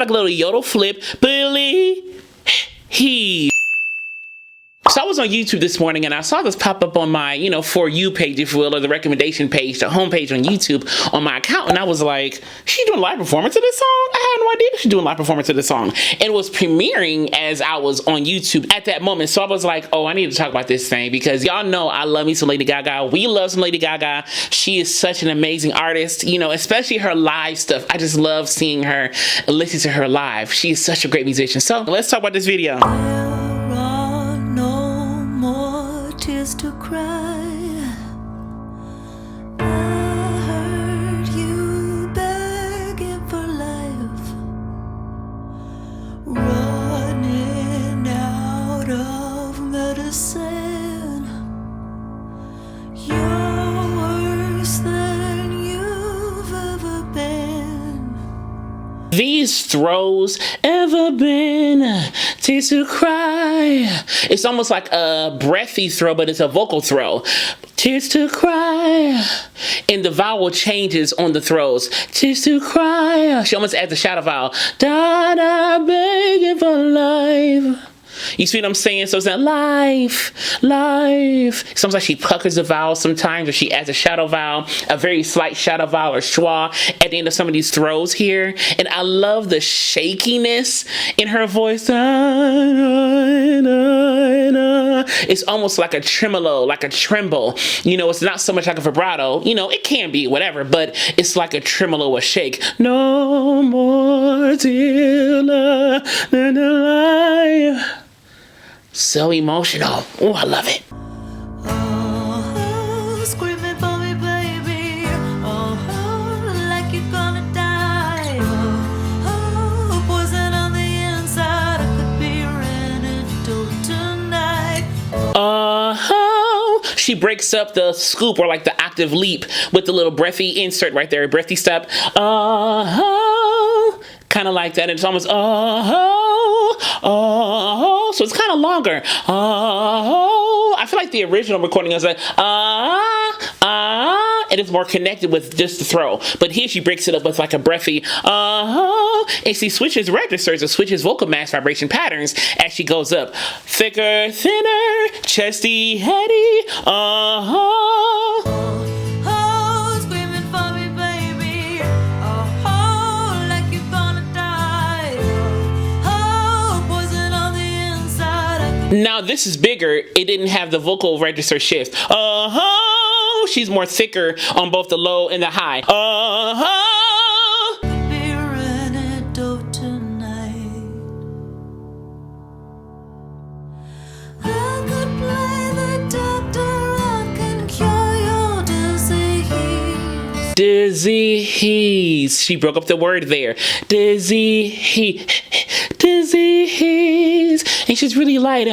like a little yodel flip. Believe he. So I was on YouTube this morning and I saw this pop up on my, you know, For You page, if you will, or the recommendation page, the homepage on YouTube on my account. And I was like, she's doing a live performance of this song? I had no idea she's doing a live performance of this song. And it was premiering as I was on YouTube at that moment. So I was like, oh, I need to talk about this thing because y'all know I love me some Lady Gaga. We love some Lady Gaga. She is such an amazing artist, you know, especially her live stuff. I just love seeing her, listen to her live. She is such a great musician. So let's talk about this video. To cry, I heard you begging for life, running out of medicine. You're worse than you've ever been. These throws ever been tears to cry. It's almost like a breathy throw, but it's a vocal throw. Tears to cry. And the vowel changes on the throws. Tears to cry. She almost adds a shadow vowel. Da da, begging for life. You see what I'm saying? So it's that life, life. It sounds like she puckers the vowel sometimes, or she adds a shadow vowel, a very slight shadow vowel or schwa at the end of some of these throws here. And I love the shakiness in her voice. It's almost like a tremolo, like a tremble. You know, it's not so much like a vibrato. You know, it can be, whatever, but it's like a tremolo, a shake. No more till life. So emotional. Oh, I love it. Oh, screaming for me, baby. Oh, like you're gonna die. Oh, poison on the inside. I could be your antidote tonight. She breaks up the scoop or like the octave leap with the little breathy insert right there, breathy step. Kind of like that. And it's almost so it's kind of longer. I feel like the original recording was like and it's more connected with just the throw. But here she breaks it up with like a breathy and she switches registers or switches vocal mass vibration patterns as she goes up. Thicker, thinner, chesty, heady, Screaming for me, baby. Oh, like you're gonna die. Oh, poison on the inside. Now this is bigger. It didn't have the vocal register shift. She's more thicker on both the low and the high. Could be your antidote tonight. I could play the doctor. I can cure your disease. Disease. She broke up the word there. Disease. Disease. And she's really light.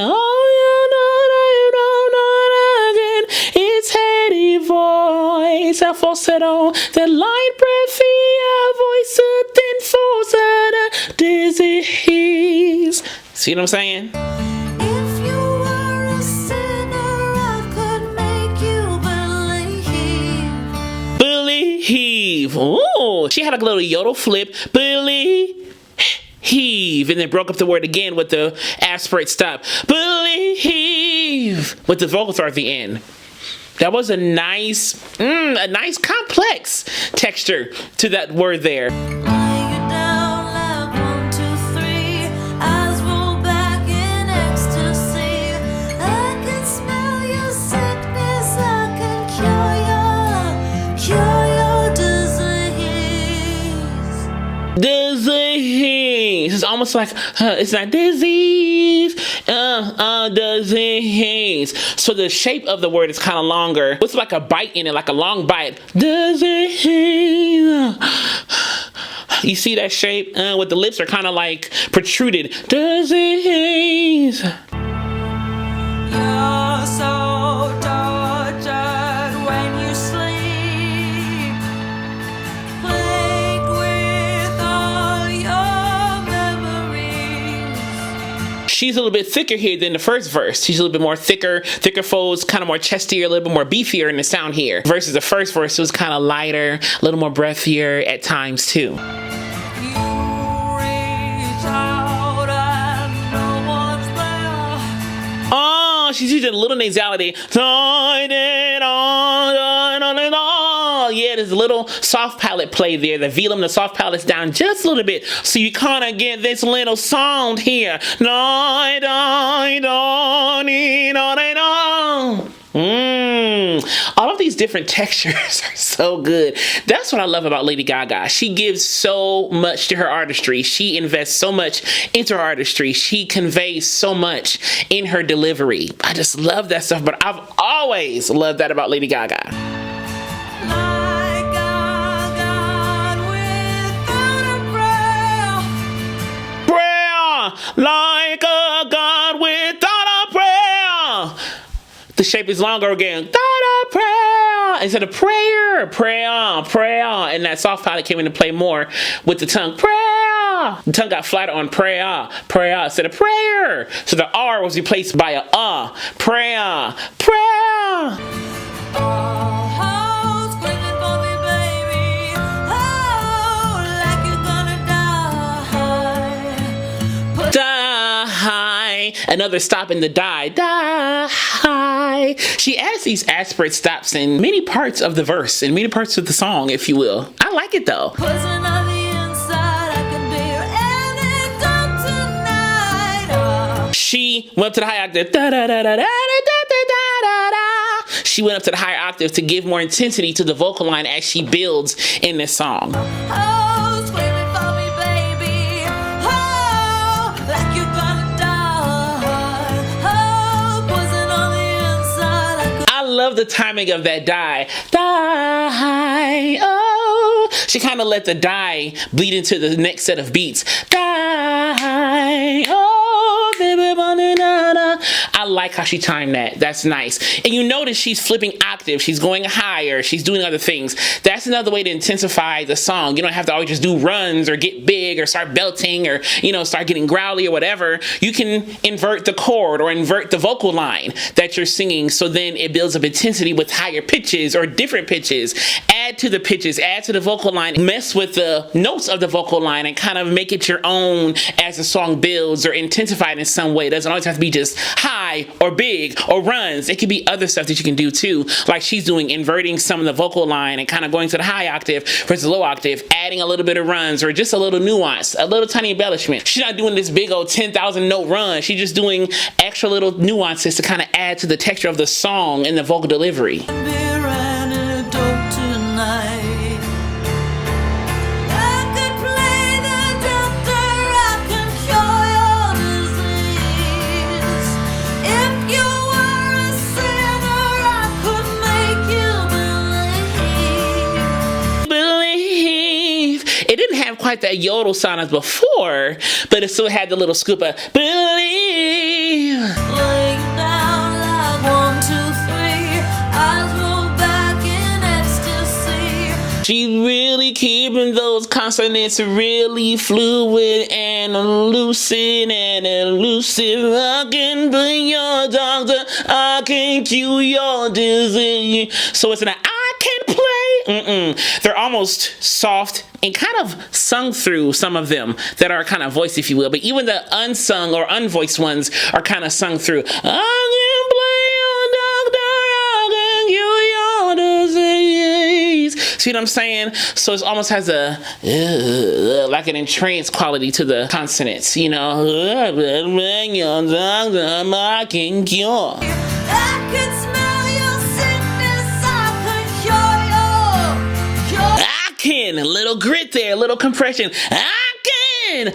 It's heady voice, a falsetto, the light breathy, a voice, a thin falsetto, disease. See what I'm saying? If you were a sinner, I could make you believe. Believe. Ooh, she had a little yodel flip. Believe. Heave, and then broke up the word again with the aspirate stop. Believe with the vocal throw at the end. That was a nice complex texture to that word there. Lay you down like 1, 2, 3. Eyes roll back in ecstasy. I can smell your sickness. I can cure your disease. Disease. It's almost like it's not disease. Disease. So the shape of the word is kind of longer. It's like a bite in it, like a long bite. Disease. You see that shape? With the lips are kind of like protruded. Disease. You're so tortured when you sleep, plagued with all your memories. She's a little bit thicker here than the first verse. She's a little bit more thicker folds, kind of more chestier, a little bit more beefier in the sound here. Versus the first verse, it was kind of lighter, a little more breathier at times too. You She's using a little nasality. Yeah, there's a little soft palate play there. The velum, the soft palate's down just a little bit. So you kind of get this little sound here. All of these different textures are so good. That's what I love about Lady Gaga. She gives so much to her artistry. She invests so much into her artistry. She conveys so much in her delivery. I just love that stuff, but I've always loved that about Lady Gaga. Like a God without a prayer. The shape is longer again. Without a prayer. Instead of prayer, prayer, prayer. And that soft palate came into play more with the tongue. Prayer. The tongue got flatter on prayer, prayer instead of prayer. So the R was replaced by a prayer, prayer. Another stop in the die. She adds these aspirate stops in many parts of the verse, in many parts of the song, if you will. I like it though. She went up to the high octave. She went up to the higher octave to give more intensity to the vocal line as she builds in this song. I love the timing of that die. Oh. She kind of let the die bleed into the next set of beats. Oh, baby, I like how she timed that. That's nice. And you notice she's flipping octaves. She's going higher. She's doing other things. That's another way to intensify the song. You don't have to always just do runs or get big or start belting or, start getting growly or whatever. You can invert the chord or invert the vocal line that you're singing, so then it builds up intensity with higher pitches or different pitches. Add to the pitches, add to the vocal line, mess with the notes of the vocal line and kind of make it your own as the song builds or intensify it in some way. It doesn't always have to be just high or big or runs. It could be other stuff that you can do too, like she's doing, inverting some of the vocal line and kind of going to the high octave versus low octave, adding a little bit of runs or just a little nuance, a little tiny embellishment. She's not doing this big old 10,000 note run. She's just doing extra little nuances to kind of add to the texture of the song and the vocal delivery. It didn't have quite that yodel sound as before, but it still had the little scoop of believe. Laying down like 1, 2, 3, eyes roll back in ecstasy. She's really keeping those consonants really fluid and lucid and elusive. I can be your doctor, I can cure your disease. So it's an I can play. They're almost soft and kind of sung through, some of them that are kind of voiced, if you will, but even the unsung or unvoiced ones are kind of sung through. I can play your doctor, I can cure your disease. See what I'm saying? So it almost has a like an entranced quality to the consonants, I can cure. I can smell your sickness, I can, a little grit there, a little compression. I can.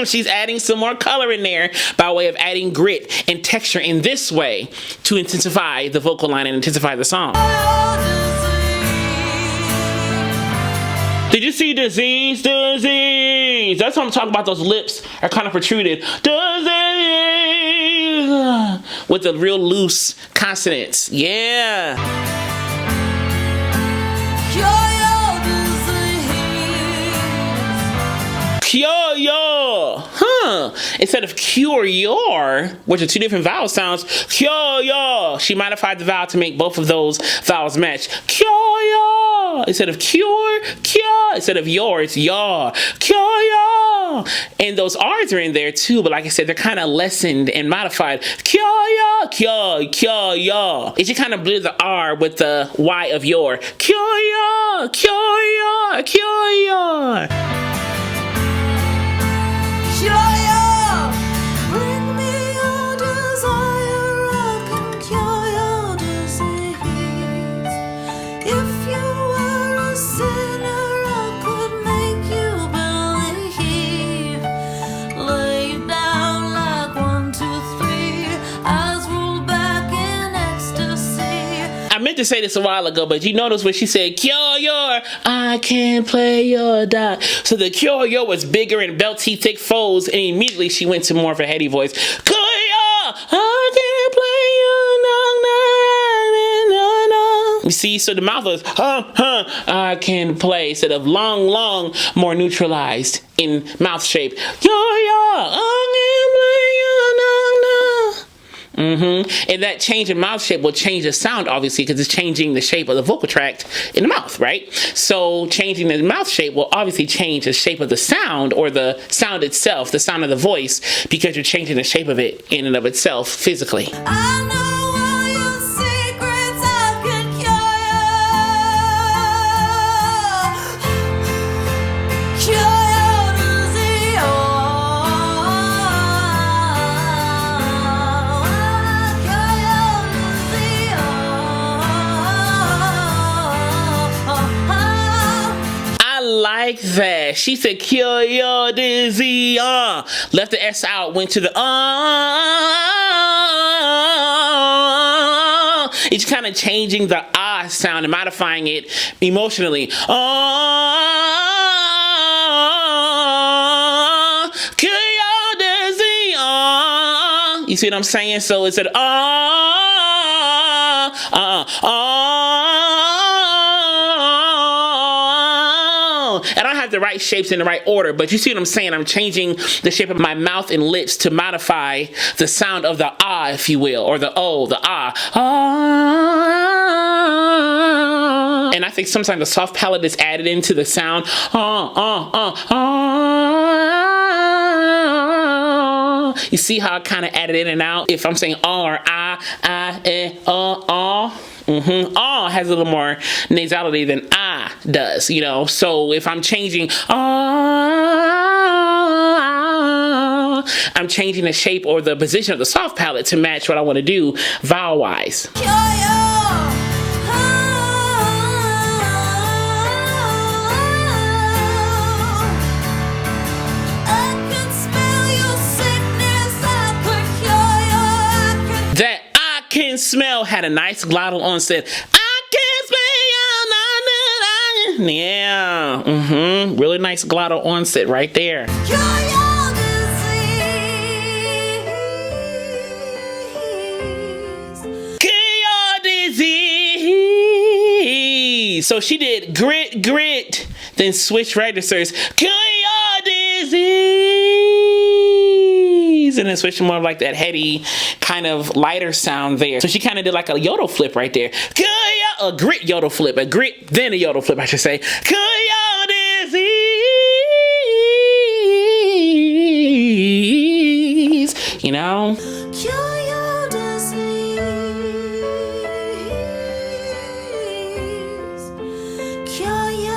She's adding some more color in there by way of adding grit and texture in this way to intensify the vocal line and intensify the song. Did you see disease? Disease. That's what I'm talking about. Those lips are kind of protruded. Disease. With the real loose consonants. Yeah. Cure your, instead of cure your, which are two different vowel sounds, cure your. She modified the vowel to make both of those vowels match. Cure your. cure. Instead of cure, cure. Instead of your, it's yaw. Cure, yaw. And those R's are in there too, but like I said, they're kind of lessened and modified. Cure, yaw, cure, cure, yaw. It just kind of blew the R with the Y of your. Cure, yaw, cure, yaw, cure, yaw. Cure your, bring me your desire, I can cure your disease. If you were a sinner, I could make you believe. Lay you down like 1, 2, 3, eyes roll back in ecstasy. I meant to say this a while ago, but you notice when she said, cure your, I can't play your dot. So the cure your was bigger and belty, thick folds, and immediately she went to more of a heady voice. Cure your, I can't play your, no, no, no. You see, so the mouth was, I can play, instead of long, long, more neutralized in mouth shape. Cure your, I can play your, no, no. And that change in mouth shape will change the sound, obviously, because it's changing the shape of the vocal tract in the mouth, right? So changing the mouth shape will obviously change the shape of the sound, or the sound itself, the sound of the voice, because you're changing the shape of it in and of itself physically. I know all your secrets, I can cure your disease. I like that. She said, cure your disease. Left the S out, went to the It's kind of changing the sound and modifying it emotionally. Cure your disease. You see what I'm saying? So it's an I don't have the right shapes in the right order, but you see what I'm saying? I'm changing the shape of my mouth and lips to modify the sound of the ah, if you will, or the o, the ah. And I think sometimes the soft palate is added into the sound. You see how I kind of added in and out? If I'm saying or ah, has a little more nasality than ah does, you know. So if I'm changing I'm changing the shape or the position of the soft palate to match what I want to do vowel wise. That I can smell had a nice glottal onset. I can smell. Yeah. Really nice glottal onset right there. So she did grit, grit, then switch registers. Cure your disease. And then switch to more of like that heady, kind of lighter sound there. So she kind of did like a yodel flip right there. Cure your, a grit yodel flip. A grit, then a yodel flip, I should say. Cure your disease. You know? Cure your disease. Cure your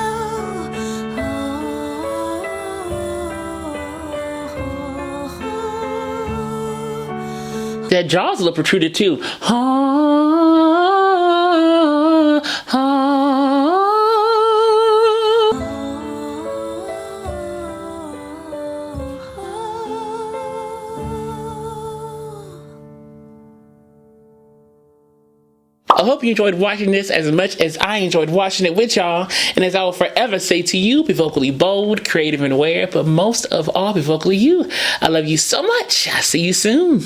That jaw's a little protruded too. I hope you enjoyed watching this as much as I enjoyed watching it with y'all. And as I will forever say to you, be vocally bold, creative, and aware, but most of all, be vocally you. I love you so much. I'll see you soon.